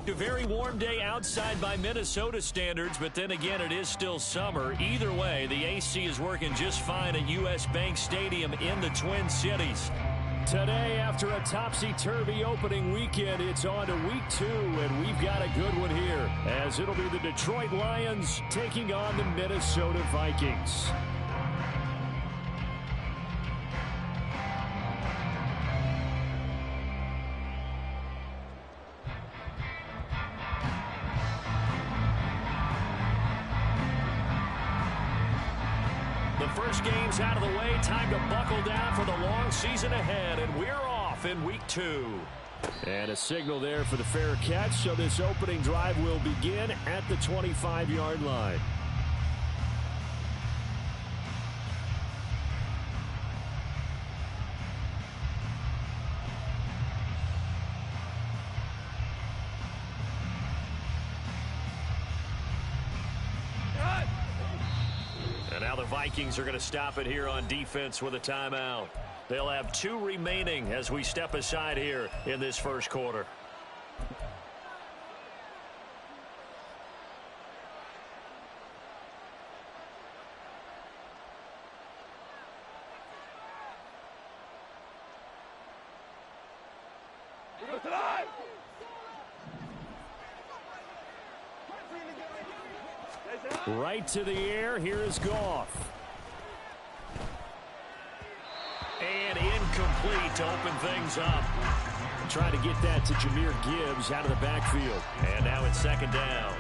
A very warm day outside by Minnesota standards, but then again, it is still summer. Either way, the AC is working just fine at U.S. Bank Stadium in the Twin Cities. Today, after a topsy-turvy opening weekend, it's on to week 2, and we've got a good one here, as it'll be the Detroit Lions taking on the Minnesota Vikings. First game's out of the way. Time to buckle down for the long season ahead, and we're off in week 2. And a signal there for the fair catch, so this opening drive will begin at the 25-yard line. And now the Vikings are going to stop it here on defense with a timeout. They'll have 2 remaining as we step aside here in this first quarter. Right to the air. Here is Goff. And incomplete to open things up. Trying to get that to Jahmyr Gibbs out of the backfield. And now it's second down.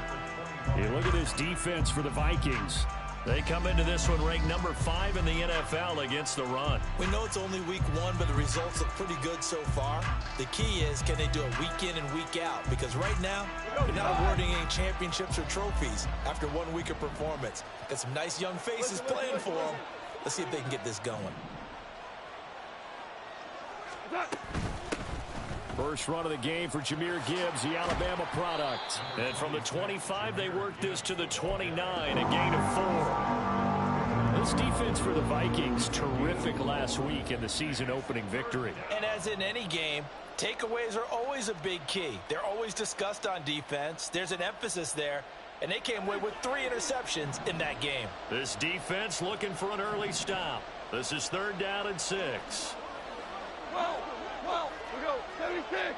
You look at this defense for the Vikings. They come into this one ranked number 5 in the NFL against the run. We know it's only week 1, but the results look pretty good so far. The key is, can they do it week in and week out? Because right now, they're not awarding any championships or trophies after 1 week of performance. Got some nice young faces playing for them. Let's see if they can get this going. First run of the game for Jahmyr Gibbs, the Alabama product. And from the 25, they work this to the 29, a gain of 4. This defense for the Vikings, terrific last week in the season-opening victory. And as in any game, takeaways are always a big key. They're always discussed on defense. There's an emphasis there, and they came away with 3 interceptions in that game. This defense looking for an early stop. This is 3rd down and 6. Well, we go, 76.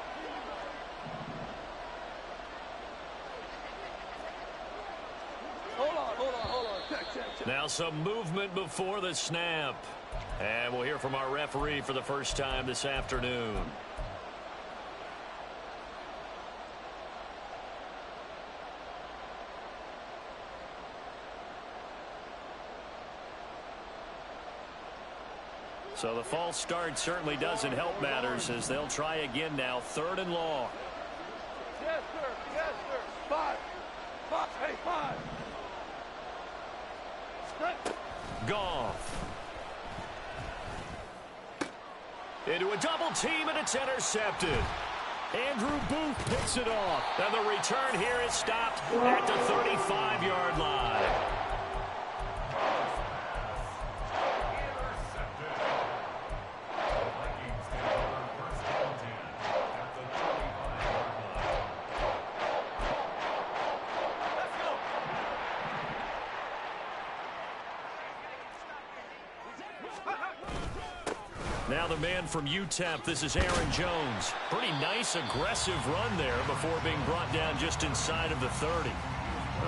Hold on. Check. Now some movement before the snap. And we'll hear from our referee for the first time this afternoon. So the false start certainly doesn't help matters as they'll try again now, 3rd and long. Yes, sir. 5. Hey, 5. Goff. Into a double team, and it's intercepted. Andrew Booth picks it off. And the return here is stopped at the 35-yard line. Now the man from UTEP, this is Aaron Jones. Pretty nice, aggressive run there before being brought down just inside of the 30.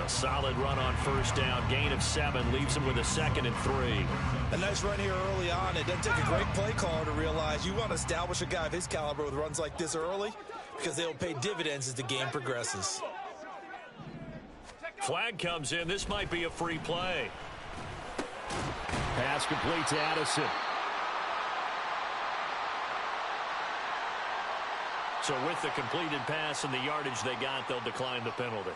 A solid run on first down, gain of 7, leaves him with a 2nd and 3. A nice run here early on. It doesn't take a great play caller to realize you want to establish a guy of his caliber with runs like this early because they'll pay dividends as the game progresses. Flag comes in. This might be a free play. Pass complete to Addison. So with the completed pass and the yardage they got, they'll decline the penalty.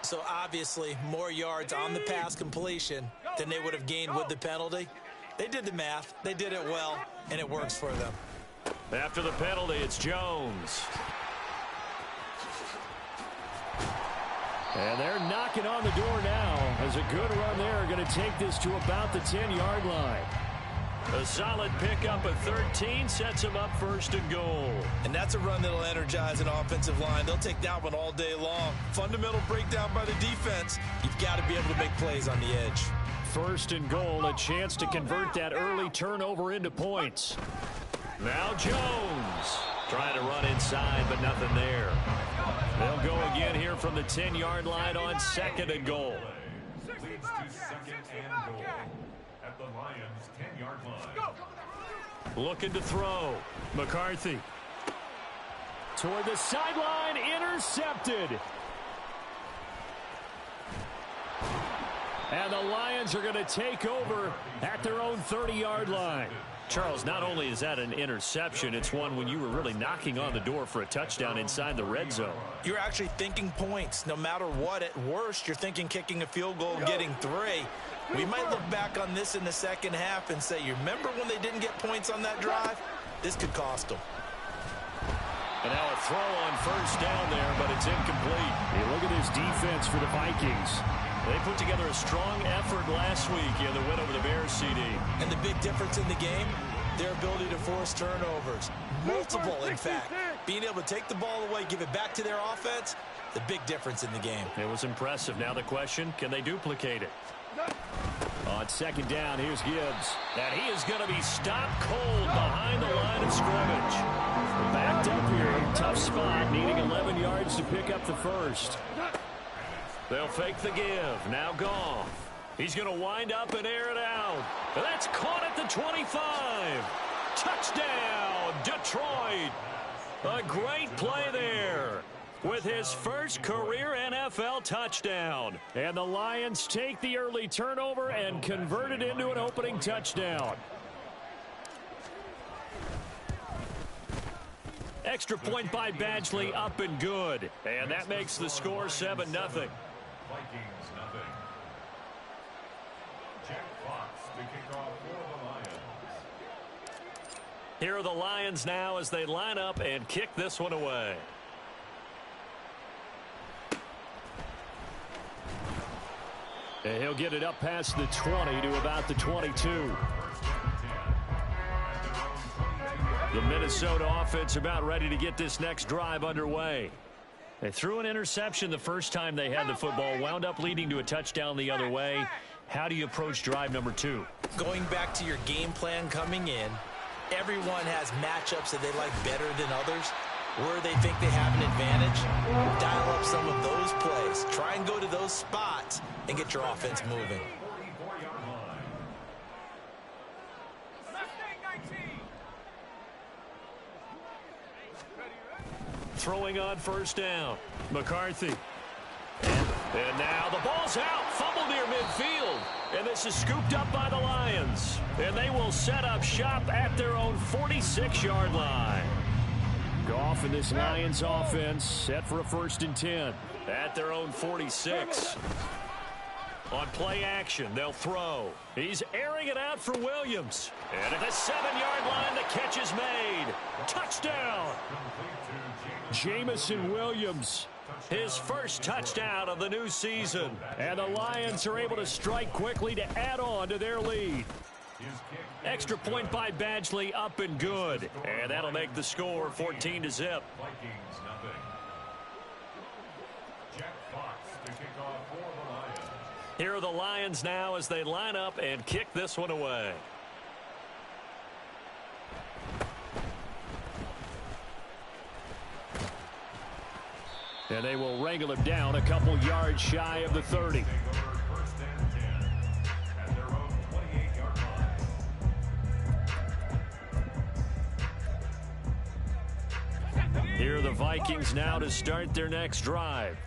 So obviously more yards on the pass completion than they would have gained with the penalty. They did the math. They did it well, and it works for them. After the penalty, it's Jones. And they're knocking on the door now as a good run there going to take this to about the 10-yard line. A solid pickup of 13 sets him up first and goal. And that's a run that'll energize an offensive line. They'll take that one all day long. Fundamental breakdown by the defense. You've got to be able to make plays on the edge. First and goal, a chance to convert that early turnover into points. Now Jones trying to run inside, but nothing there. They'll go again here from the 10-yard line on second and goal. Leads to second and goal at the Lions' 10-yard line. Looking to throw. McCarthy. Toward the sideline, intercepted. And the Lions are going to take over at their own 30-yard line. Charles, not only is that an interception, it's one when you were really knocking on the door for a touchdown inside the red zone. You're actually thinking points. No matter what, at worst, you're thinking kicking a field goal and getting 3. We might look back on this in the second half and say, you remember when they didn't get points on that drive? This could cost them. And now a throw on first down there, but it's incomplete. Hey, look at this defense for the Vikings. They put together a strong effort last week in the win over the Bears, CD. And the big difference in the game, their ability to force turnovers. Multiple, in fact. Being able to take the ball away, give it back to their offense, the big difference in the game. It was impressive. Now the question, can they duplicate it? On second down, here's Gibbs. And he is going to be stopped cold behind the line of scrimmage. Backed up here, tough spot, needing 11 yards to pick up the first. They'll fake the give. Now Goff. He's going to wind up and air it out. That's caught at the 25. Touchdown, Detroit. A great play there with his first career NFL touchdown. And the Lions take the early turnover and convert it into an opening touchdown. Extra point by Badgley, up and good. And that makes the score 7-0. Vikings nothing. Jack Fox to kick off for the Lions. Here are the Lions now as they line up and kick this one away. And he'll get it up past the 20 to about the 22. The Minnesota offense about ready to get this next drive underway. They threw an interception the first time they had the football, wound up leading to a touchdown the other way. How do you approach drive number 2? Going back to your game plan coming in, everyone has matchups that they like better than others. Where they think they have an advantage, dial up some of those plays. Try and go to those spots and get your offense moving. Throwing on first down. McCarthy. And now the ball's out. Fumble near midfield. And this is scooped up by the Lions. And they will set up shop at their own 46-yard line. Goff in this Lions offense set for a 1st and 10. At their own 46. On play action, they'll throw. He's airing it out for Williams. And at the 7-yard line, the catch is made. Touchdown! Jamison Williams. His first touchdown of the new season. And the Lions are able to strike quickly to add on to their lead. Extra point by Badgley, up and good. And that'll make the score 14-0. Vikings nothing. Jack Fox to kick off for the Lions. Here are the Lions now as they line up and kick this one away. And they will wrangle him down a couple yards shy of the 30. 1st and 10 at their own 28-yard line. Here are the Vikings now to start their next drive.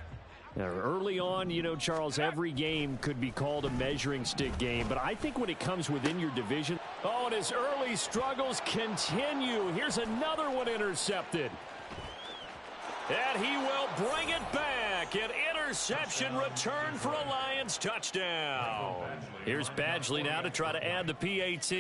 Now, early on, you know, Charles, every game could be called a measuring stick game. But I think when it comes within your division, oh, and his early struggles continue. Here's another one intercepted. And he will bring it back. An interception return for a Lions touchdown. Here's Badgley now to try to add the PAT.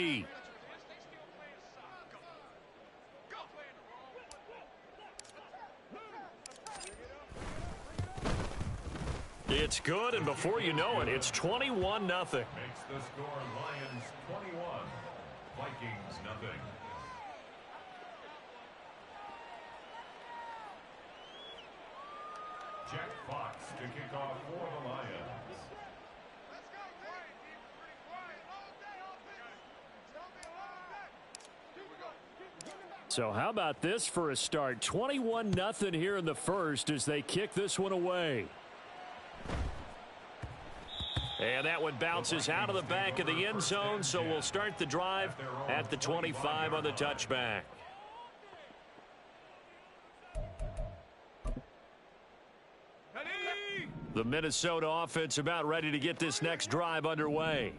It's good, and before you know it, it's 21-0. Makes the score Lions 21, Vikings Jack Fox to kick off for the Lions. So how about this for a start? 21-0 here in the first as they kick this one away. And that one bounces out of the back of the end zone, so we'll start the drive at the 25 on the touchback. The Minnesota offense about ready to get this next drive underway.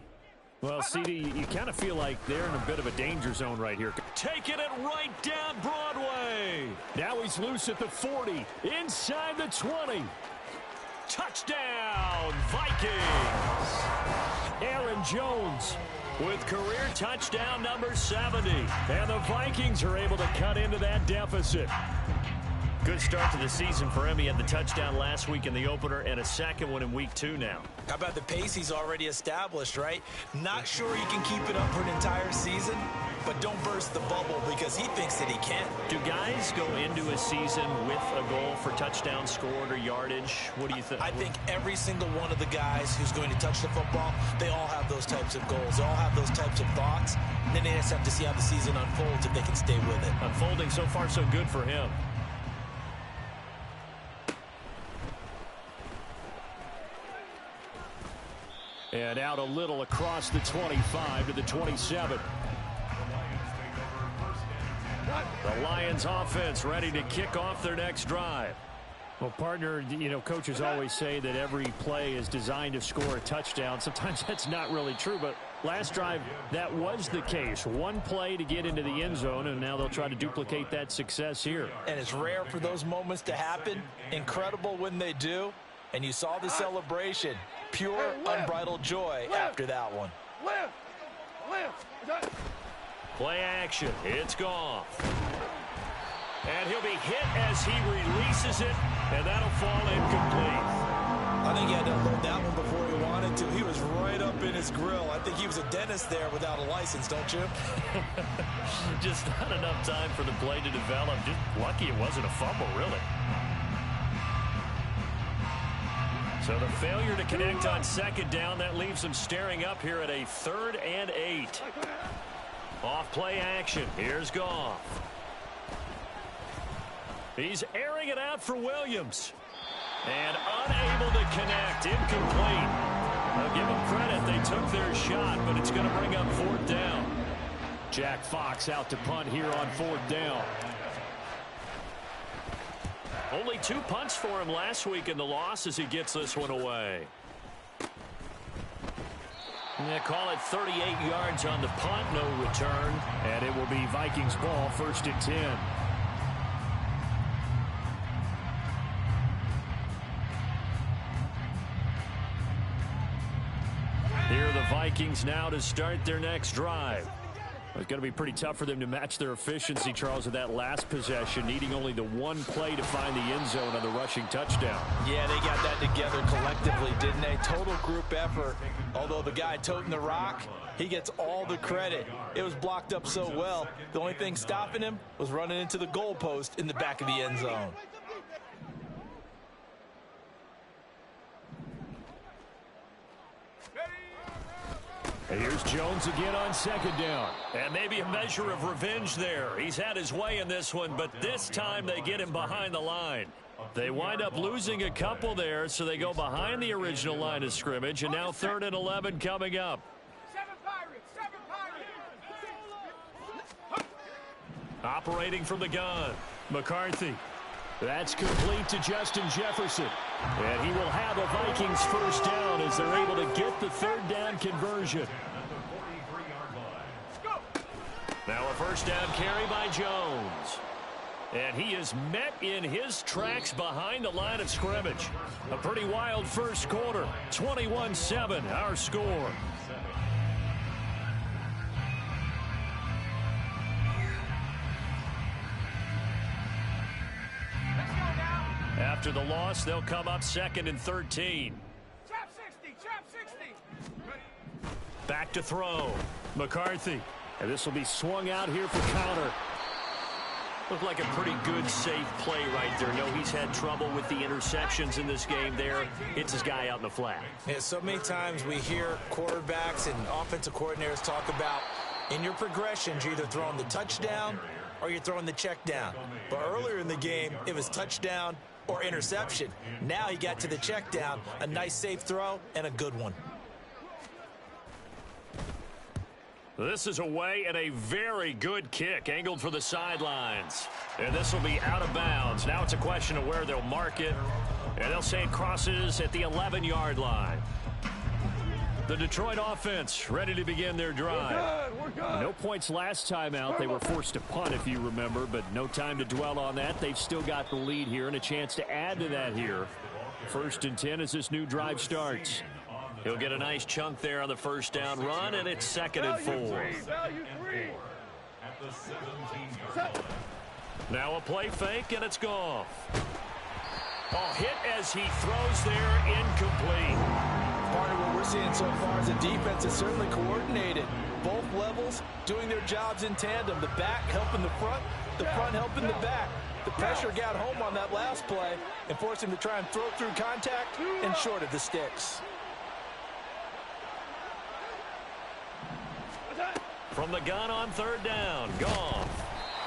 Well, CD, you kind of feel like they're in a bit of a danger zone right here. Taking it right down Broadway. Now he's loose at the 40, inside the 20. Touchdown, Vikings. Aaron Jones with career touchdown number 70. And the Vikings are able to cut into that deficit. Good start to the season for him. He had the touchdown last week in the opener and a second one in week 2 now. How about the pace he's already established, right? Not sure he can keep it up for an entire season, but don't burst the bubble because he thinks that he can. Do guys go into a season with a goal for touchdown scored or yardage? What do you think? I think every single one of the guys who's going to touch the football, they all have those types of goals. They all have those types of thoughts. And then they just have to see how the season unfolds if they can stay with it. Unfolding so far so good for him. And out a little across the 25 to the 27. The Lions offense ready to kick off their next drive. Well, partner, you know, coaches always say that every play is designed to score a touchdown. Sometimes that's not really true, but last drive, that was the case. One play to get into the end zone, and now they'll try to duplicate that success here. And it's rare for those moments to happen. Incredible when they do. And you saw the celebration. Pure, unbridled joy after that one. Play action. It's gone. And he'll be hit as he releases it, and that'll fall incomplete. I think he had to unload that one before he wanted to. He was right up in his grill. I think he was a dentist there without a license, don't you? Just not enough time for the play to develop. Just lucky it wasn't a fumble, really. So the failure to connect on second down, that leaves them staring up here at a 3rd and 8. Off play action. Here's Goff. He's airing it out for Williams. And unable to connect. Incomplete. I'll give them credit. They took their shot, but it's going to bring up 4th down. Jack Fox out to punt here on 4th down. Only 2 punts for him last week in the loss as he gets this one away. And they call it 38 yards on the punt, no return. And it will be Vikings ball, 1st and 10. Here are the Vikings now to start their next drive. It's going to be pretty tough for them to match their efficiency, Charles, with that last possession, needing only the one play to find the end zone on the rushing touchdown. Yeah, they got that together collectively, didn't they? Total group effort. Although the guy toting the rock, he gets all the credit. It was blocked up so well. The only thing stopping him was running into the goalpost in the back of the end zone. And here's Jones again on 2nd down. And maybe a measure of revenge there. He's had his way in this one, but this time they get him behind the line. They wind up losing a couple there, so they go behind the original line of scrimmage, and now 3rd and 11 coming up. Operating from the gun, McCarthy. That's complete to Justin Jefferson. And he will have a Vikings 1st down as they're able to get the 3rd down conversion. Now a 1st down carry by Jones. And he is met in his tracks behind the line of scrimmage. A pretty wild first quarter. 21-7, our score. After the loss, they'll come up 2nd and 13. Trap 60, trap 60. Back to throw. McCarthy. And this will be swung out here for counter. Looked like a pretty good, safe play right there. No, he's had trouble with the interceptions in this game there. Hits his guy out in the flat. Yeah, so many times we hear quarterbacks and offensive coordinators talk about in your progressions, you're either throwing the touchdown or you're throwing the check down. But earlier in the game, it was touchdown or interception. Now he got to the check down, a nice safe throw, and a good one. This is away and a very good kick, angled for the sidelines. And this will be out of bounds. Now it's a question of where they'll mark it. And they'll say it crosses at the 11-yard line. The Detroit offense ready to begin their drive. We're good. No points last time out. They were forced to punt, if you remember, but no time to dwell on that. They've still got the lead here and a chance to add to that here. 1st and 10 as this new drive starts. He'll get a nice chunk there on the first down run, and it's 2nd and 4. Now a play fake, and it's Goff. Oh, hit as he throws there, incomplete. Part of what we're seeing so far is the defense is certainly coordinated. Both levels doing their jobs in tandem. The back helping the front helping the back. The pressure got home on that last play and forced him to try and throw through contact and short of the sticks. From the gun on 3rd down, Goff.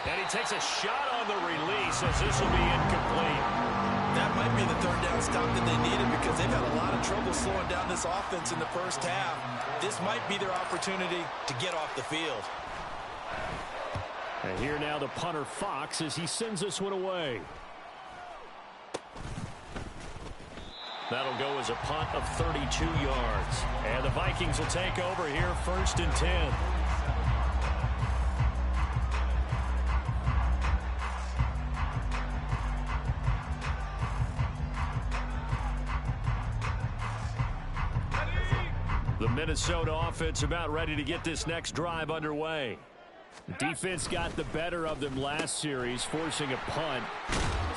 And he takes a shot on the release as this will be incomplete. That might be the 3rd down stop that they needed because they've had a lot of trouble slowing down this offense in the first half. This might be their opportunity to get off the field. And here now the punter Fox as he sends this one away. That'll go as a punt of 32 yards. And the Vikings will take over here 1st and 10. The Minnesota offense about ready to get this next drive underway. Defense got the better of them last series, forcing a punt.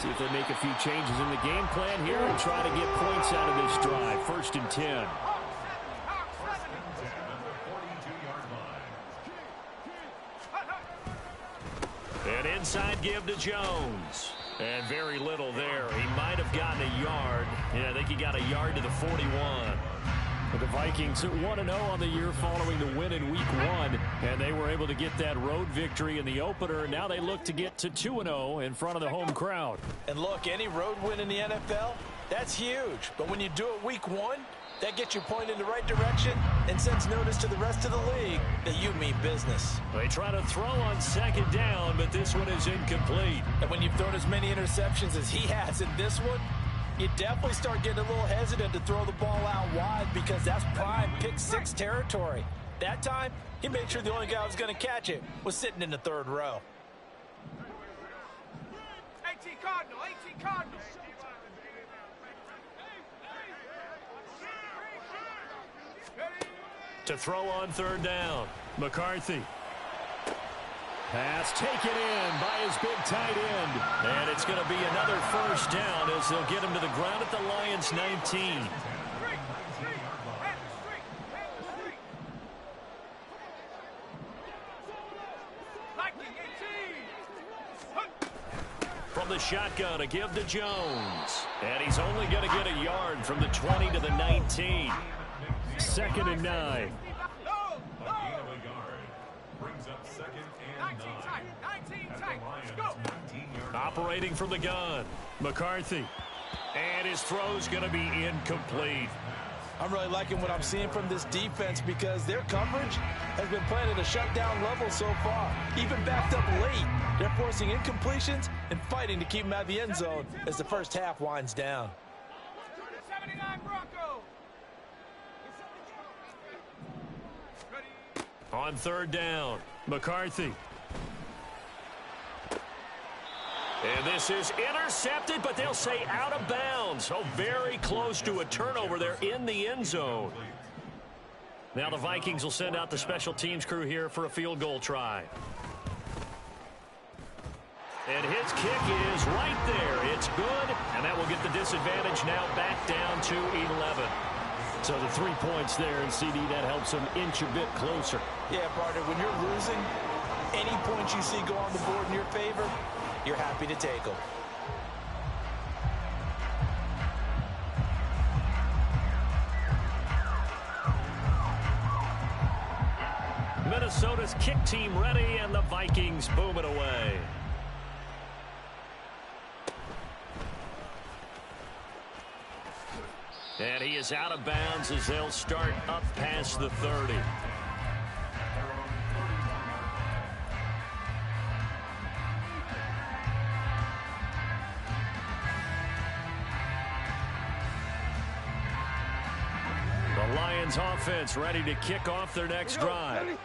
See if they make a few changes in the game plan here and try to get points out of this drive. 1st and 10. An inside give to Jones. And very little there. He might have gotten a yard. Yeah, I think he got a yard to the 41. The Vikings 1-0 on the year following the win in Week 1, and they were able to get that road victory in the opener. Now they look to get to 2-0 in front of the home crowd. And look, any road win in the NFL, that's huge. But when you do it Week 1, that gets you pointed in the right direction and sends notice to the rest of the league that you mean business. They try to throw on 2nd down, but this one is incomplete. And when you've thrown as many interceptions as he has in this one, you definitely start getting a little hesitant to throw the ball out wide because that's prime pick 6 territory. That time, he made sure the only guy who was going to catch it was sitting in the 3rd row. 18 Cardinal, 18 Cardinal. To throw on 3rd down, McCarthy. Pass taken in by his big tight end. And it's going to be another 1st down as they'll get him to the ground at the Lions' 19. From the shotgun, a give to Jones. And he's only going to get a yard from the 20 to the 19. 2nd and 9. Operating from the gun, McCarthy. And his throw's going to be incomplete. I'm really liking what I'm seeing from this defense because their coverage has been playing at a shutdown level so far. Even backed up late, they're forcing incompletions and fighting to keep them out of the end zone as the first half winds down. 79 Bronco. On 3rd down, McCarthy. And this is intercepted, but they'll say out of bounds. So very close to a turnover there in the end zone. Now the Vikings will send out the special teams crew here for a field goal try. And his kick is right there. It's good, and that will get the disadvantage now back down to 11. So the 3 points there, and CD, that helps them inch a bit closer. Yeah, partner, when you're losing, any points you see go on the board in your favor, you're happy to take them. Minnesota's kick team ready, and the Vikings boom it away. And he is out of bounds as they'll start up past the 30. The Lions offense ready to kick off their next drive.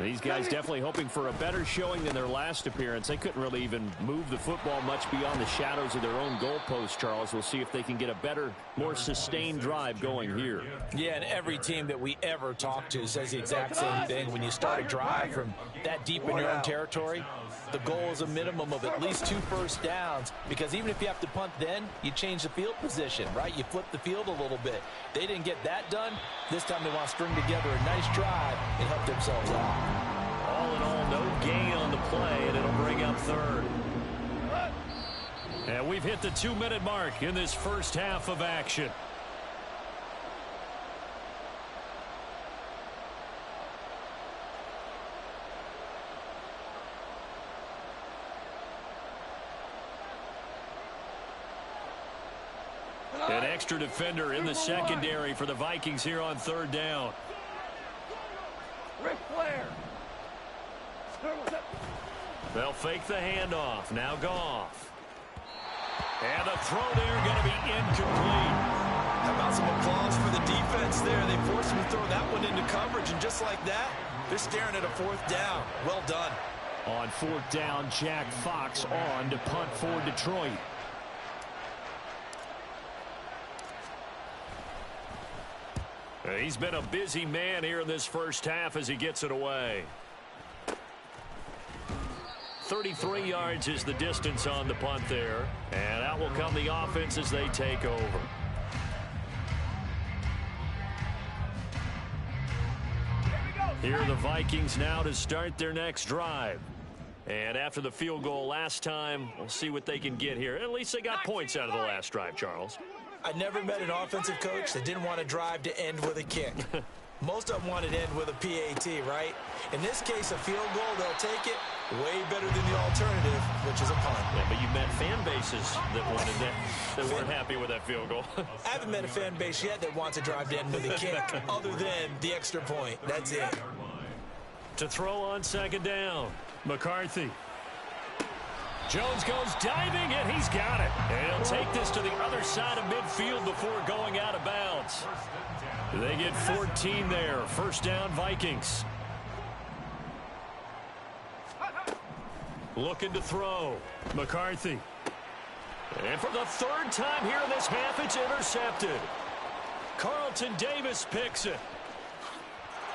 These guys definitely hoping for a better showing than their last appearance. They couldn't really even move the football much beyond the shadows of their own goalpost, Charles. We'll see if they can get a better, more sustained drive going here. Yeah, and every team that we ever talk to says the exact same thing. When you start a drive from that deep in your own territory, the goal is a minimum of at least 2 first downs, because even if you have to punt then, you change the field position, right? You flip the field a little bit. They didn't get that done. This time they want to string together a nice drive and help themselves out. All in all, no gain on the play, and it'll bring up third. And we've hit the 2-minute mark in this first half of action. An extra defender in the secondary for the Vikings here on third down. Ric Flair. They'll fake the handoff. Now Goff. And the throw there going to be incomplete. How about some applause for the defense there? They forced him to throw that one into coverage, and just like that, they're staring at a 4th down. Well done. On 4th down, Jack Fox on to punt for Detroit. He's been a busy man here in this first half as he gets it away. 33 yards is the distance on the punt there. And out will come the offense as they take over. Here are the Vikings now to start their next drive. And after the field goal last time, we'll see what they can get here. At least they got points out of the last drive, Charles. I never met an offensive coach that didn't want to drive to end with a kick. Most of them wanted to end with a PAT, right? In this case, a field goal, they'll take it way better than the alternative, which is a punt. Yeah, but you met fan bases that wanted that weren't happy with that field goal. I haven't met a fan base yet that wants to drive to end with a kick other than the extra point. That's it. To throw on second down, McCarthy. Jones goes diving, and he's got it. And he'll take this to the other side of midfield before going out of bounds. They get 14 there. First down, Vikings. Looking to throw. McCarthy. And for the 3rd time here in this half, it's intercepted. Carlton Davis picks it.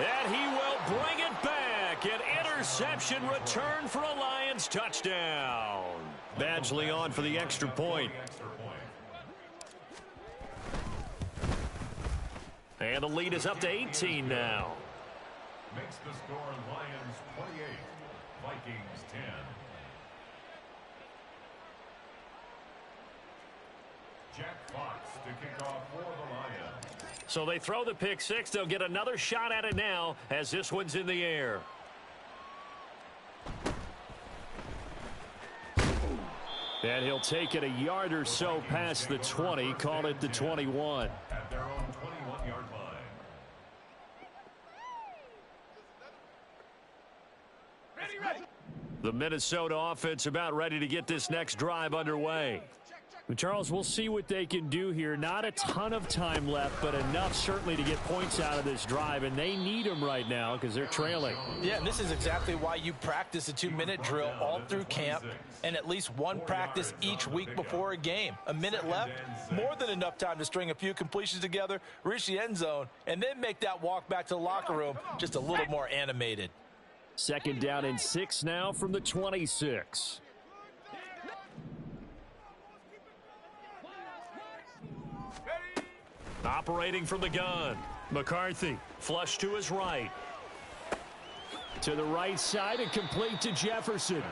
And he will bring it back. An interception return for a Lions touchdown. Badgley on for the extra point. And the lead is up to 18 now. Makes the score Lions 28, Vikings 10. Jack Fox to kick off for the Lions. So they throw the pick six. They'll get another shot at it now as this one's in the air. And he'll take it a yard or so past the 20, call it the 21. At their own 21-yard line. Ready. The Minnesota offense about ready to get this next drive underway. Charles, we'll see what they can do here. Not a ton of time left, but enough certainly to get points out of this drive, and they need them right now because they're trailing. Yeah, and this is exactly why you practice a 2-minute drill all through camp and at least one practice each week before a game. A minute left, more than enough time to string a few completions together, reach the end zone, and then make that walk back to the locker room just a little more animated. 2nd down and 6 now from the 26. Operating from the gun. McCarthy flush to his right. To the right side and complete to Jefferson.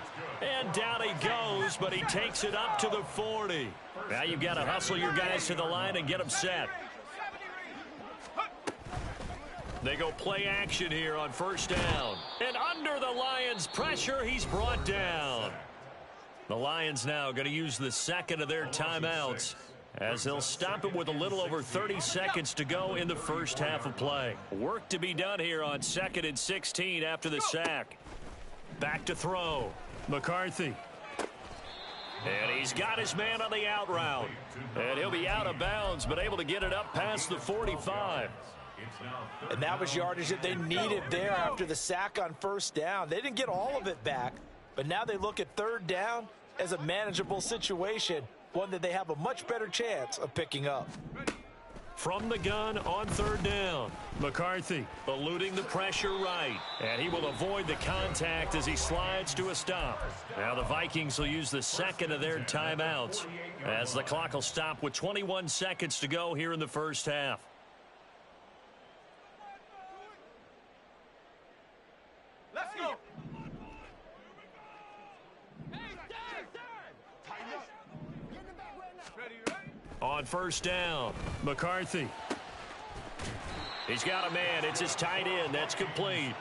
And down he goes, but he takes it up to the 40. Now you've got to hustle your guys to the line and get them set. They go play action here on first down. And under the Lions' pressure, he's brought down. The Lions now going to use the second of their timeouts as they'll stop it with a little over 30 seconds to go in the first half of play. Work to be done here on 2nd and 16 after the sack. Back to throw. McCarthy. And he's got his man on the out route. And he'll be out of bounds, but able to get it up past the 45. And that was yardage that they needed there after the sack on first down. They didn't get all of it back, but now they look at third down as a manageable situation, one that they have a much better chance of picking up. From the gun on third down, McCarthy eluding the pressure right, and he will avoid the contact as he slides to a stop. Now the Vikings will use the second of their timeouts as the clock will stop with 21 seconds to go here in the first half. Let's go. On first down, McCarthy. He's got a man. It's his tight end. That's complete.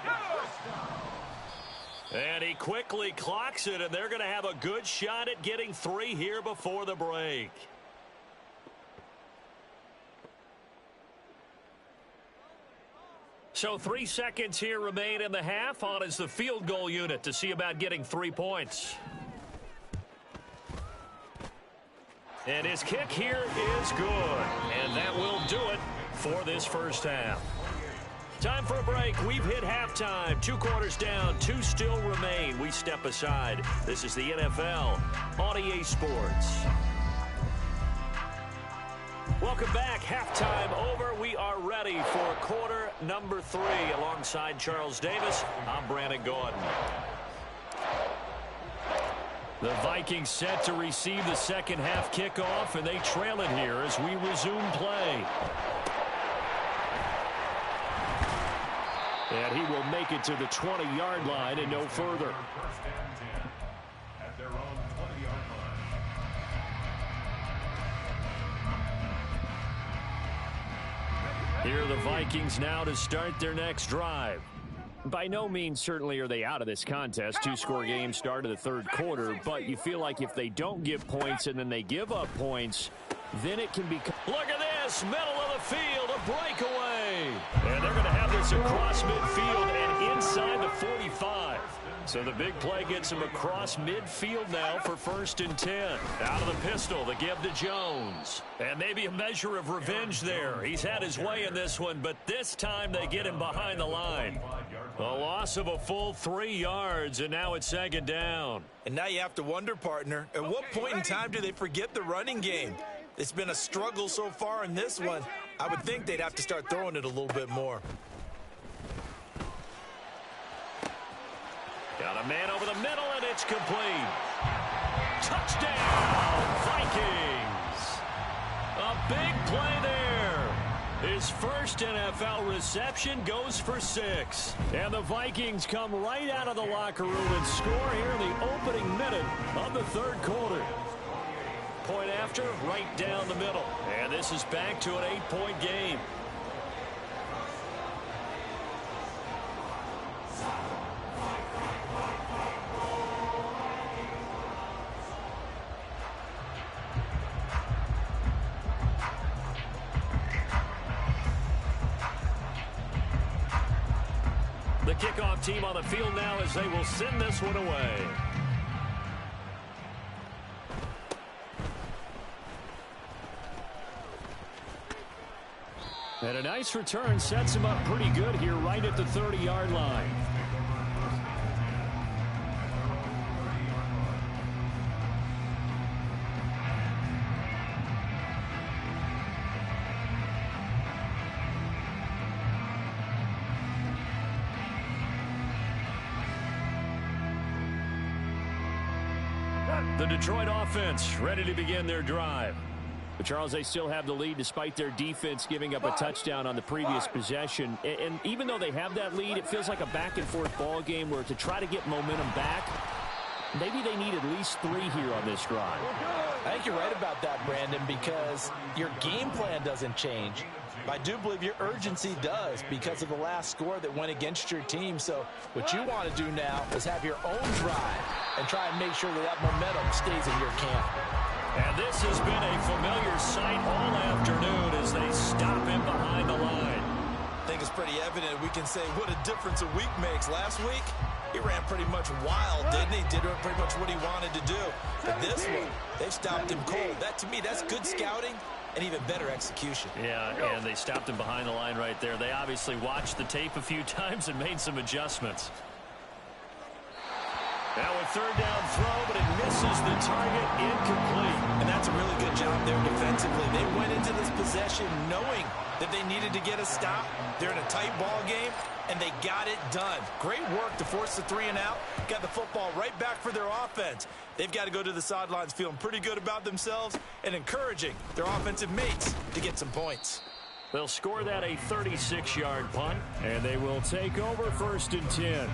And he quickly clocks it, and they're going to have a good shot at getting 3 here before the break. So 3 seconds here remain in the half. On is the field goal unit to see about getting 3 points. And his kick here is good. And that will do it for this first half. Time for a break. We've hit halftime. 2 quarters down. 2 still remain. We step aside. This is the NFL on EA Sports. Welcome back. Halftime over. We are ready for quarter number 3. Alongside Charles Davis, I'm Brandon Gordon. The Vikings set to receive the second half kickoff, and they trail it here as we resume play. And he will make it to the 20-yard line and no further. First and 10 at their own 20-yard line. Here are the Vikings now to start their next drive. By no means certainly are they out of this contest. 2-score game start of the third quarter, but you feel like if they don't get points and then they give up points, then it can be... Look at this, middle of the field, a breakaway. And they're going to have this across midfield and inside the 45. So the big play gets him across midfield now for 1st and 10. Out of the pistol, the give to Jones. And maybe a measure of revenge there. He's had his way in this one, but this time they get him behind the line. A loss of a full 3 yards, and now it's 2nd down. And now you have to wonder, partner, at what point in time do they forget the running game? It's been a struggle so far in this one. I would think they'd have to start throwing it a little bit more. Got a man over the middle, and it's complete. Touchdown, Vikings. A big play there. His first NFL reception goes for 6. And the Vikings come right out of the locker room and score here in the opening minute of the third quarter. Point after, right down the middle. And this is back to an 8-point game. The kickoff team on the field now as they will send this one away. And a nice return sets him up pretty good here right at the 30-yard line. The Detroit offense ready to begin their drive. But, Charles, they still have the lead despite their defense giving up a touchdown on the previous possession. And even though they have that lead, it feels like a back-and-forth ball game where to try to get momentum back, maybe they need at least 3 here on this drive. I think you're right about that, Brandon, because your game plan doesn't change. I do believe your urgency does because of the last score that went against your team. So what you want to do now is have your own drive and try and make sure that momentum stays in your camp. And this has been a familiar sight all afternoon as they stop him behind the line. I think it's pretty evident we can say what a difference a week makes. Last week, he ran pretty much wild, didn't he? Did pretty much what he wanted to do. But this one, they've stopped him cold. That, to me, that's good scouting and even better execution. Yeah, and they stopped him behind the line right there. They obviously watched the tape a few times and made some adjustments. Now a third down throw, but it misses the target, incomplete. And that's a really good job there defensively. They went into this possession knowing that they needed to get a stop. They're in a tight ball game, and they got it done. Great work to force the 3 and out. Got the football right back for their offense. They've got to go to the sidelines feeling pretty good about themselves and encouraging their offensive mates to get some points. They'll score that a 36-yard punt, and they will take over 1st and 10.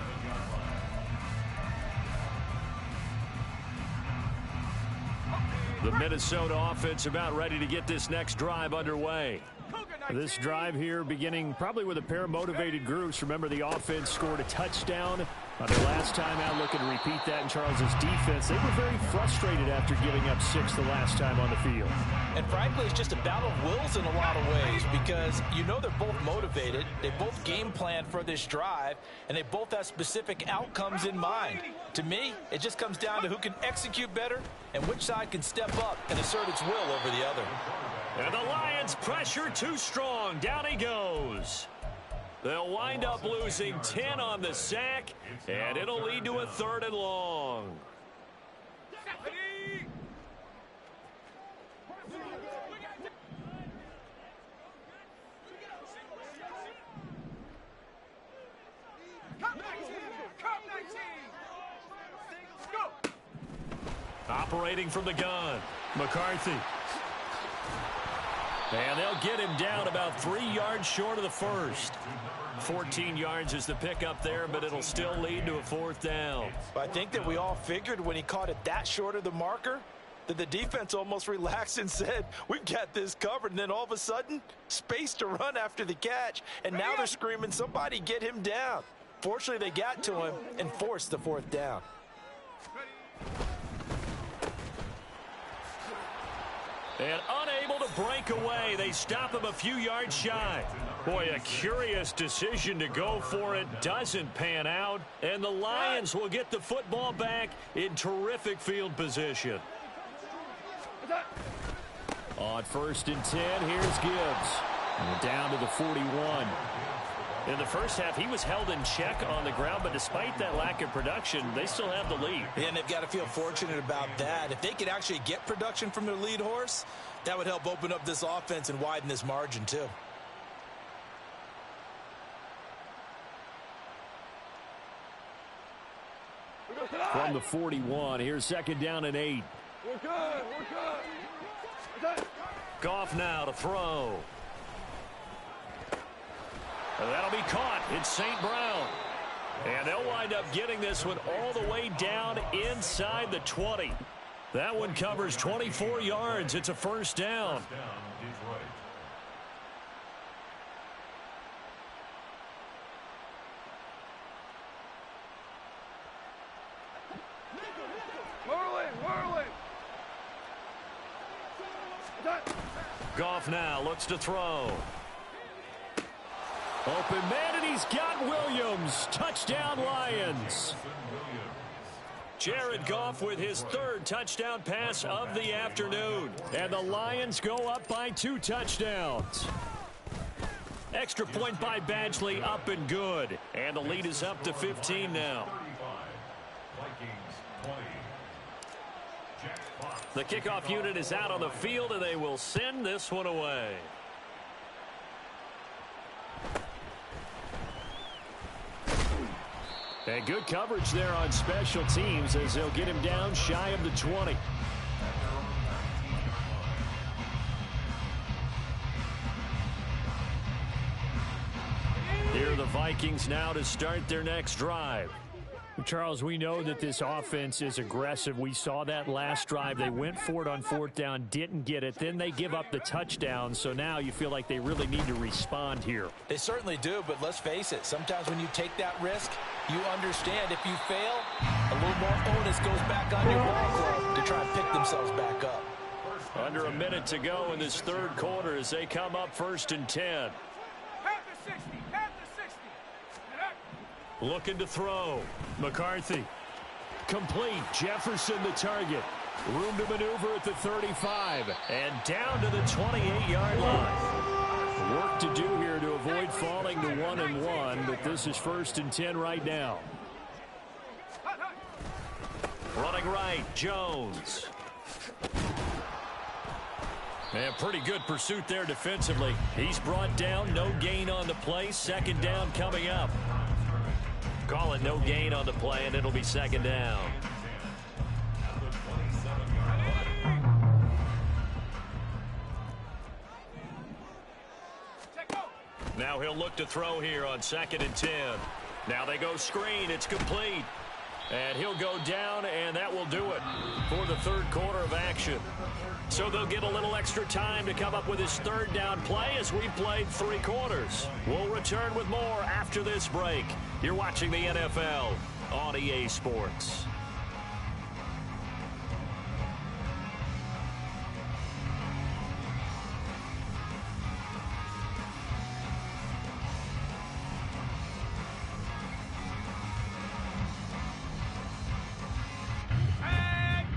The Minnesota offense about ready to get this next drive underway. This drive here beginning probably with a pair of motivated groups. Remember, the offense scored a touchdown on their last time out. Looking to repeat that in Charles's defense. They were very frustrated after giving up 6 the last time on the field. And frankly, it's just a battle of wills in a lot of ways because you know they're both motivated. They both game plan for this drive, and they both have specific outcomes in mind. To me, it just comes down to who can execute better and which side can step up and assert its will over the other. and the Lions pressure too strong. Down he goes. They'll wind up losing 10 on the sack, and it'll lead to a 3rd and long. Operating from the gun, McCarthy. And they'll get him down about 3 yards short of the first. 14 yards is the pickup there, but it'll still lead to a 4th down. I think that we all figured when he caught it that short of the marker that the defense almost relaxed and said, we've got this covered. And then all of a sudden, space to run after the catch. And now they're screaming, somebody get him down. Fortunately, they got to him and forced the 4th down. And unable to break away, they stop him a few yards shy. Boy, a curious decision to go for it. Doesn't pan out. And the Lions will get the football back in terrific field position. On 1st and 10, here's Gibbs. And down to the 41. In the first half, he was held in check on the ground, but despite that lack of production, they still have the lead. And they've got to feel fortunate about that. If they could actually get production from their lead horse, that would help open up this offense and widen this margin too. From the 41, here's 2nd down and 8. Goff now to throw. And that'll be caught. It's St. Brown. And they'll wind up getting this one all the way down inside the 20. That one covers 24 yards. It's a 1st down. Goff now looks to throw. Open man, and he's got Williams. Touchdown, Lions. Jared Goff with his 3rd touchdown pass of the afternoon. And the Lions go up by 2 touchdowns. Extra point by Badgley, up and good. And the lead is up to 15 now. The kickoff unit is out on the field, and they will send this one away. And good coverage there on special teams as they'll get him down shy of the 20. Vikings now to start their next drive. Charles, we know that this offense is aggressive. We saw that last drive. They went for it on fourth down, didn't get it. Then they give up the touchdown. So now you feel like they really need to respond here. They certainly do, but let's face it. Sometimes when you take that risk, you understand if you fail, a little more onus goes back on your ball club to try and pick themselves back up. Under a minute to go in this third quarter as they come up 1st and 10. Looking to throw. McCarthy. Complete. Jefferson the target. Room to maneuver at the 35. And down to the 28-yard line. Work to do here to avoid falling to 1-1, but this is 1st and 10 right now. Running right, Jones. And pretty good pursuit there defensively. He's brought down, no gain on the play. 2nd down coming up. Call it no gain on the play, and it'll be 2nd down. Now he'll look to throw here on 2nd and 10. Now they go screen. It's complete. And he'll go down, and that will do it for the third quarter of action. So they'll get a little extra time to come up with his 3rd down play as we played 3 quarters. We'll return with more after this break. You're watching the NFL on EA Sports.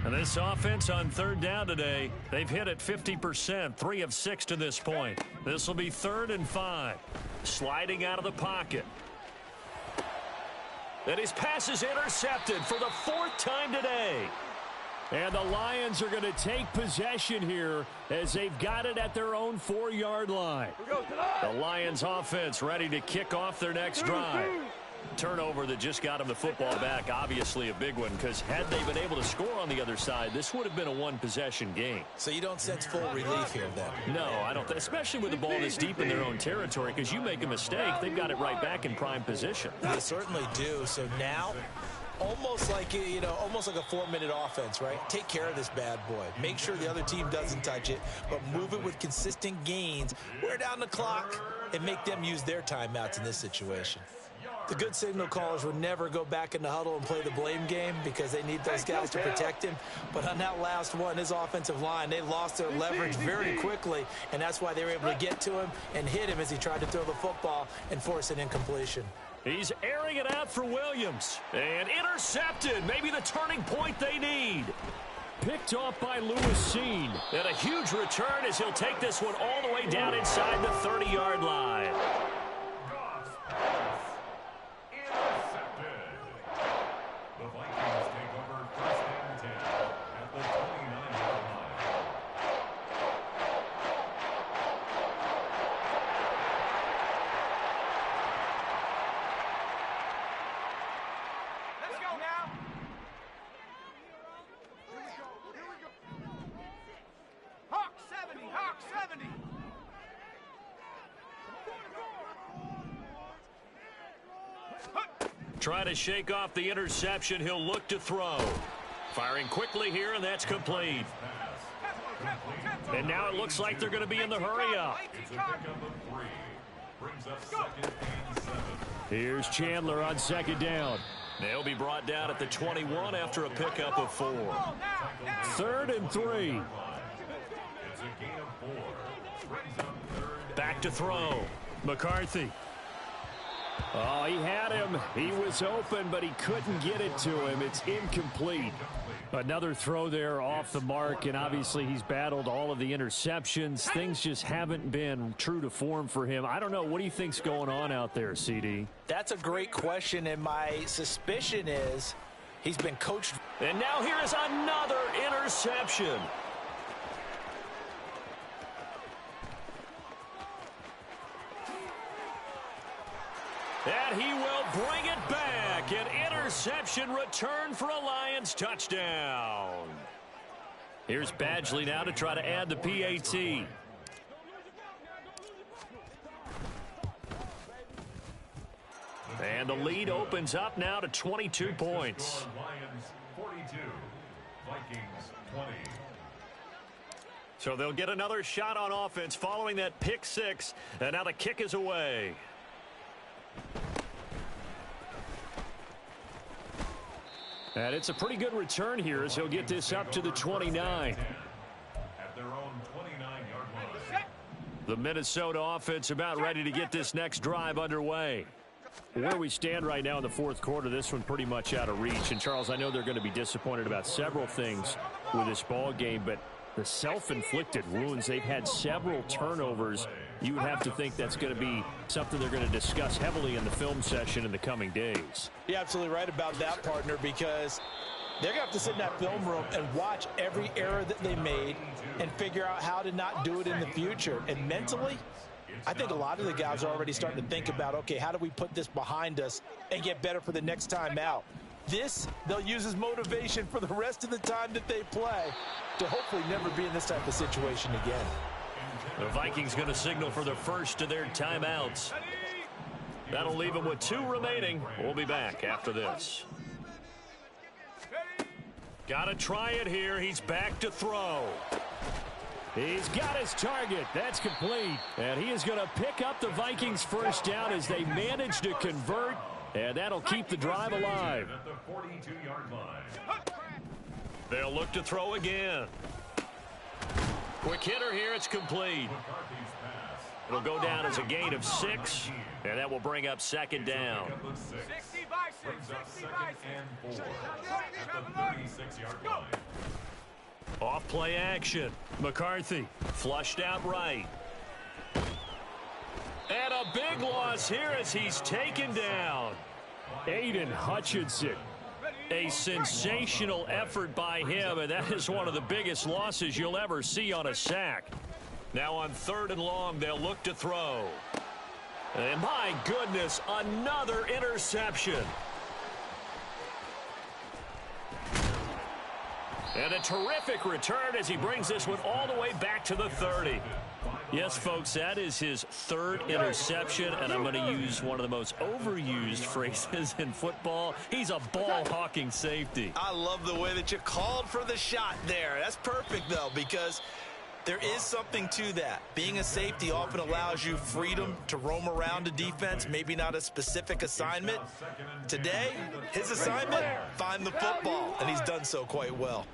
And this offense on 3rd down today, they've hit it 50%, 3 of 6 to this point. This will be 3rd and 5. Sliding out of the pocket. And his pass is intercepted for the 4th time today. And the Lions are going to take possession here as they've got it at their own 4-yard line. The Lions offense ready to kick off their next drive. Turnover that just got him the football back, obviously a big one, because had they been able to score on the other side, this would have been a one-possession game. So you don't sense full relief here then? No, I don't, especially with the ball this deep in their own territory, because you make a mistake, they've got it right back in prime position. They certainly do. So now, almost like, almost like a 4-minute offense, right? Take care of this bad boy. Make sure the other team doesn't touch it, but move it with consistent gains. Wear down the clock and make them use their timeouts in this situation. The good signal callers would never go back in the huddle and play the blame game because they need those guys to protect him. But on that last one, his offensive line, they lost their leverage very quickly, and that's why they were able to get to him and hit him as he tried to throw the football and force an incompletion. He's airing it out for Williams. And intercepted. Maybe the turning point they need. Picked off by Lewis Seen. And a huge return as he'll take this one all the way down inside the 30-yard line. Try to shake off the interception. He'll look to throw. Firing quickly here, and that's complete. And now it looks like they're going to be in the hurry-up. Here's Chandler on 2nd down. They'll be brought down at the 21 after a pickup of 4. 3rd and 3. Back to throw. McCarthy. Oh, he had him. He was open, but he couldn't get it to him. It's incomplete. Another throw there off the mark, and obviously he's battled all of the interceptions. Things just haven't been true to form for him. I don't know. What do you think's going on out there, CD? That's a great question, and my suspicion is he's been coached. And now here is another interception. And he will bring it back. An interception return for a Lions touchdown. Here's Badgley now to try to add the PAT. And the lead opens up now to 22 points. Lions 42, Vikings 20. So they'll get another shot on offense following that pick six. And now the kick is away. And it's a pretty good return here as he'll get this up to the 29. At their own 29-yard line. The Minnesota offense about ready to get this next drive underway. Where we stand right now in the fourth quarter, this one pretty much out of reach. And, Charles, I know they're going to be disappointed about several things with this ball game, but the self-inflicted wounds, they've had several turnovers. You would have to think that's going to be something they're going to discuss heavily in the film session in the coming days. You're absolutely right about that, partner, because they're going to have to sit in that film room and watch every error that they made and figure out how to not do it in the future. And mentally, I think a lot of the guys are already starting to think about, okay, how do we put this behind us and get better for the next time out? This, they'll use as motivation for the rest of the time that they play to hopefully never be in this type of situation again. The Vikings going to signal for the first of their timeouts. That'll leave them with 2 remaining. We'll be back after this. Got to try it here. He's back to throw. He's got his target. That's complete. And he is going to pick up the Vikings first down as they manage to convert. And that'll keep the drive alive. At the 42-yard line. They'll look to throw again. Quick hitter here. It's complete. McCarthy's pass. It'll go down as a gain of 6. And that will bring up second down. 60 by 6. Brings up 60 second by 6. and 4 at the 36-yard line. Off play action. McCarthy flushed out right. And a big loss here as he's taken down. Aiden Hutchinson. A sensational effort by him, and that is one of the biggest losses you'll ever see on a sack. Now on 3rd and long, they'll look to throw. And my goodness, another interception. And a terrific return as he brings this one all the way back to the 30. Yes, folks, that is his 3rd interception, and I'm going to use one of the most overused phrases in football. He's a ball-hawking safety. I love the way that you called for the shot there. That's perfect, though, because there is something to that. Being a safety often allows you freedom to roam around a defense, maybe not a specific assignment. Today, his assignment, find the football, and he's done so quite well.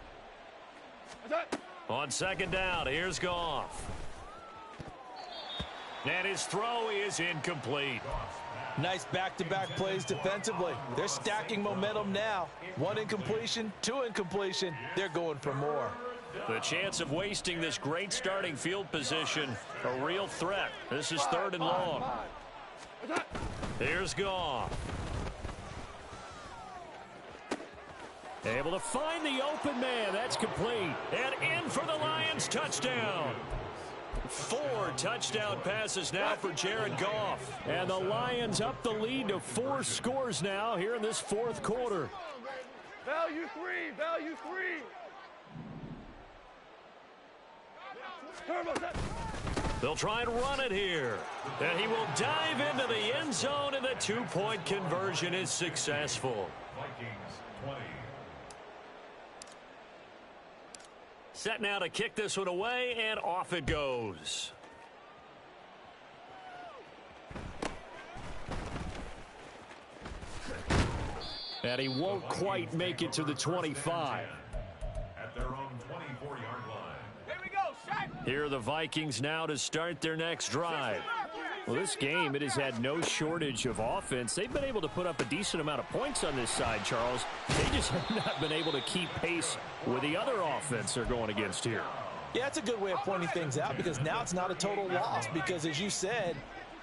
On 2nd down, here's Goff. And his throw is incomplete. Nice back-to-back plays defensively. They're stacking momentum now. 1 incompletion, 2 incompletion. They're going for more. The chance of wasting this great starting field position, a real threat. This is 3rd and long. Here's Goff. Able to find the open man. That's complete. And in for the Lions touchdown. 4 touchdown passes now for Jared Goff. And the Lions up the lead to 4 scores now here in this 4th quarter. Value 3. Value 3. They'll try and run it here. And he will dive into the end zone, and the 2-point conversion is successful. Vikings 20. Set now to kick this one away, and off it goes. And he won't quite make it to the 25. At their own 24-yard line. Here we go. Shot. Here are the Vikings now to start their next drive. Well, this game, it has had no shortage of offense. They've been able to put up a decent amount of points on this side, Charles. They just have not been able to keep pace with the other offense they're going against here. Yeah, that's a good way of pointing things out, because now it's not a total loss, because as you said,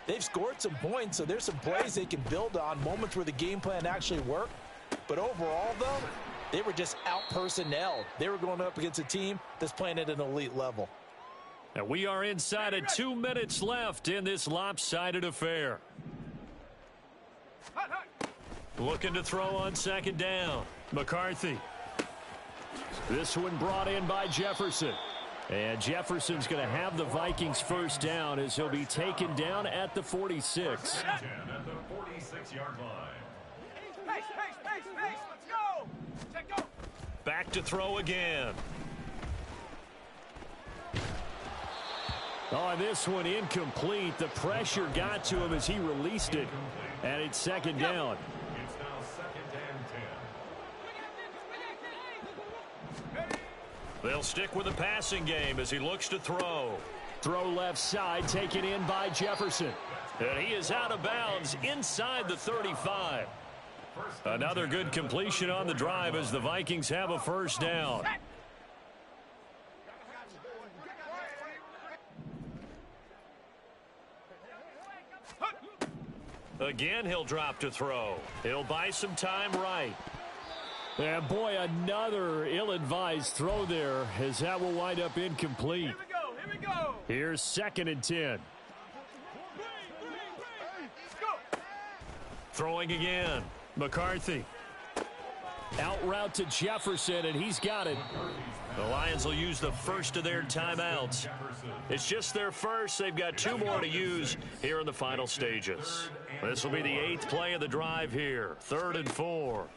they've scored some points, so there's some plays they can build on, moments where the game plan actually worked. But overall, though, they were just out-personnelled. They were going up against a team that's playing at an elite level. And we are inside of 2 minutes left in this lopsided affair. Looking to throw on 2nd down. McCarthy. This one brought in by Jefferson. And Jefferson's going to have the Vikings first down as he'll be taken down at the 46. At the 46-yard line. Pace, let's go. Check go. Back to throw again. Oh, this one incomplete. The pressure got to him as he released it. And it's second down. It's now second and 10. They'll stick with the passing game as he looks to throw. Throw left side, taken in by Jefferson. And he is out of bounds inside the 35. Another good completion on the drive as the Vikings have a first down. Again, he'll drop to throw. He'll buy some time right. And boy, another ill-advised throw there as that will wind up incomplete. Here we go. Here's second and 10. Go. Throwing again. McCarthy. Out route to Jefferson, and he's got it. The Lions will use the first of their timeouts. It's just their first. They've got two more to use here in the final stages. This will be the 8th play of the drive here. 3rd and 4.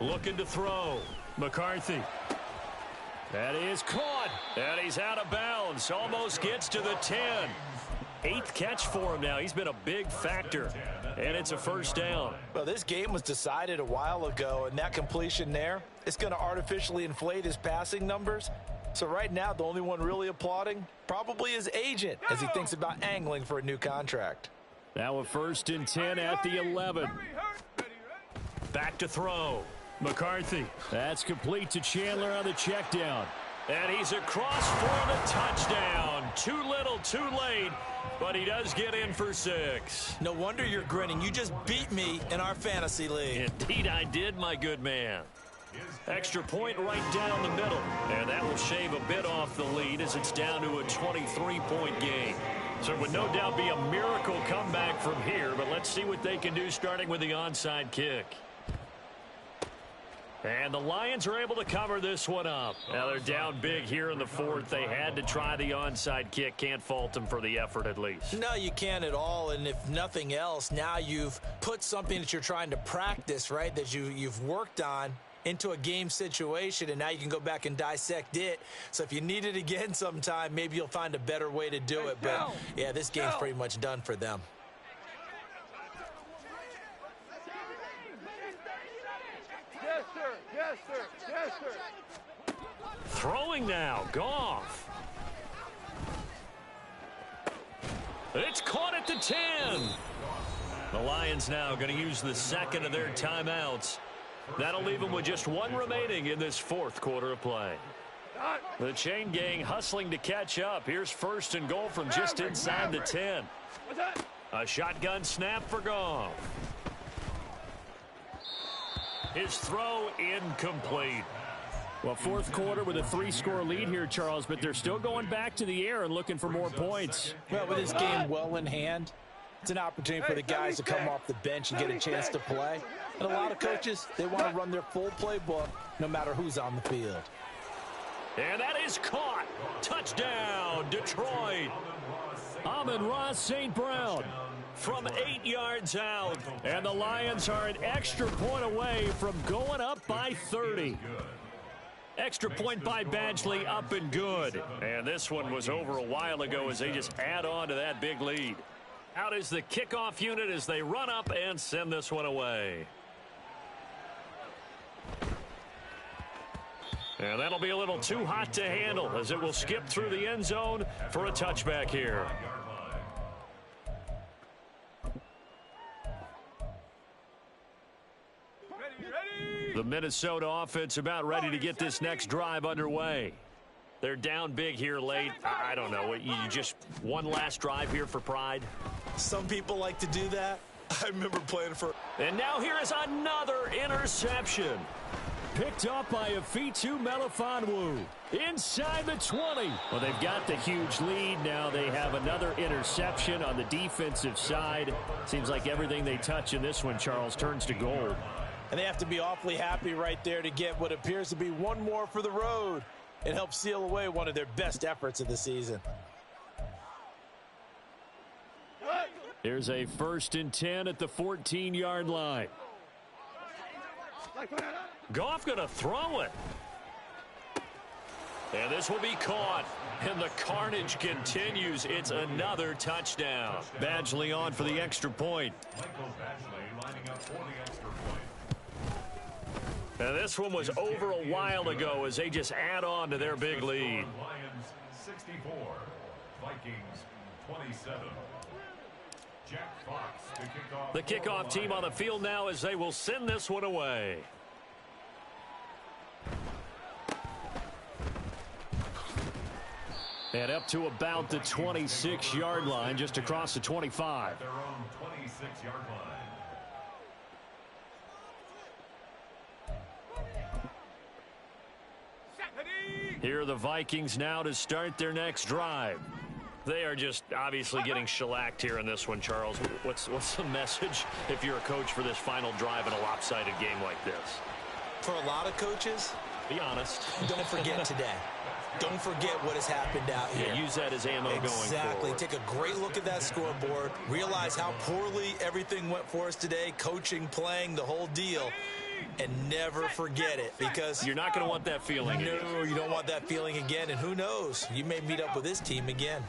Looking to throw. McCarthy. That is caught. And he's out of bounds. Almost gets to the 10. 8th catch for him now. He's been a big factor. And it's a first down. Well, this game was decided a while ago, and that completion there is going to artificially inflate his passing numbers. So right now, the only one really applauding probably his agent as he thinks about angling for a new contract. Now a 1st and 10 at the 11. Back to throw. McCarthy. That's complete to Chandler on the check down. And he's across for the touchdown. Too little, too late, but he does get in for 6. No wonder you're grinning. You just beat me in our fantasy league. Indeed I did, my good man. Extra point right down the middle. And that will shave a bit off the lead as it's down to a 23-point game. So it would no doubt be a miracle comeback from here, but let's see what they can do starting with the onside kick. And the Lions are able to cover this one up. Now they're down big here in the 4th. They had to try the onside kick. Can't fault them for the effort at least. No, you can't at all. And if nothing else, now you've put something that you're trying to practice, right, that you've worked on into a game situation, and now you can go back and dissect it. So if you need it again sometime, maybe you'll find a better way to do it. But, yeah, this game's pretty much done for them. Yes, sir. Throwing now. Goff. It's caught at the 10. The Lions now going to use the second of their timeouts. That'll leave them with just one remaining in this 4th quarter of play. The chain gang hustling to catch up. Here's 1st and goal from just inside the 10. A shotgun snap for Goff. His throw incomplete. Well, 4th quarter with a 3-score lead here, Charles, but they're still going back to the air and looking for more points. Well, with this game well in hand, it's an opportunity for the guys to come off the bench and get a chance to play. And a lot of coaches, they want to run their full playbook no matter who's on the field. And that is caught. Touchdown, Detroit. Amon-Ra St. Brown. From 8 yards out. And the Lions are an extra point away from going up by 30. Extra point by Badgley, up and good. And this one was over a while ago as they just add on to that big lead. Out is the kickoff unit as they run up and send this one away. And that'll be a little too hot to handle as it will skip through the end zone for a touchback here. The Minnesota offense about ready to get this next drive underway. They're down big here late. I don't know. You just one last drive here for pride? Some people like to do that. I remember playing for... And now here is another interception. Picked up by Afitu Melifonwu. Inside the 20. Well, they've got the huge lead. Now they have another interception on the defensive side. Seems like everything they touch in this one, Charles, turns to gold. And they have to be awfully happy right there to get what appears to be one more for the road. and help seal away one of their best efforts of the season. Here's a 1st and 10 at the 14-yard line. Goff going to throw it. And this will be caught. And the carnage continues. It's another touchdown. Badgley on for the extra point. Michael Badgley lining up for the extra point. And this one was over a while ago as they just add on to their big lead. Lions 64, Vikings 27. Jack Fox to kick off. The kickoff team on the field now as they will send this one away. And up to about the 26-yard line, just across the 25. Their own 26-yard line. Here are the Vikings now to start their next drive. They are just obviously getting shellacked here in this one, Charles. What's the message if you're a coach for this final drive in a lopsided game like this? For a lot of coaches, Be honest. don't forget today. Don't forget what has happened out here. Yeah, use that as ammo going forward. Exactly. Take a great look at that scoreboard. Realize how poorly everything went for us today. Coaching, playing, the whole deal. And never forget it, because You're not going to want that feeling again. no, you don't want that feeling again. And who knows? You may meet up with this team again.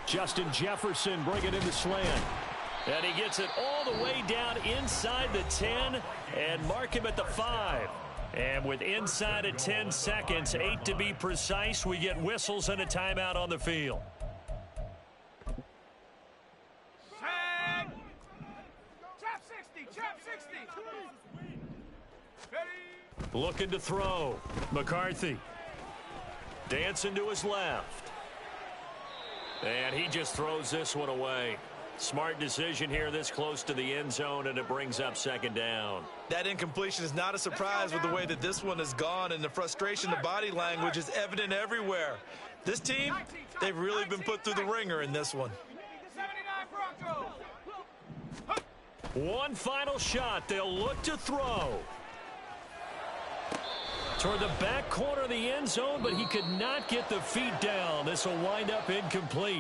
Justin Jefferson bringing in the slant. And he gets it all the way down inside the 10 and mark him at the 5. And with inside of 10 seconds, 8 to be precise, we get whistles and a timeout on the field. Tag! Trap 60! Trap 60! Ready? Looking to throw. McCarthy. Dancing to his left. And he just throws this one away. Smart decision here this close to the end zone, and it brings up 2nd down. That incompletion is not a surprise with the way that this one has gone, and the frustration, the body language is evident everywhere. This team, they've really been put through the ringer in this one. 79 Broncos! One final shot. They'll look to throw. Toward the back corner of the end zone, but he could not get the feet down. This will wind up incomplete.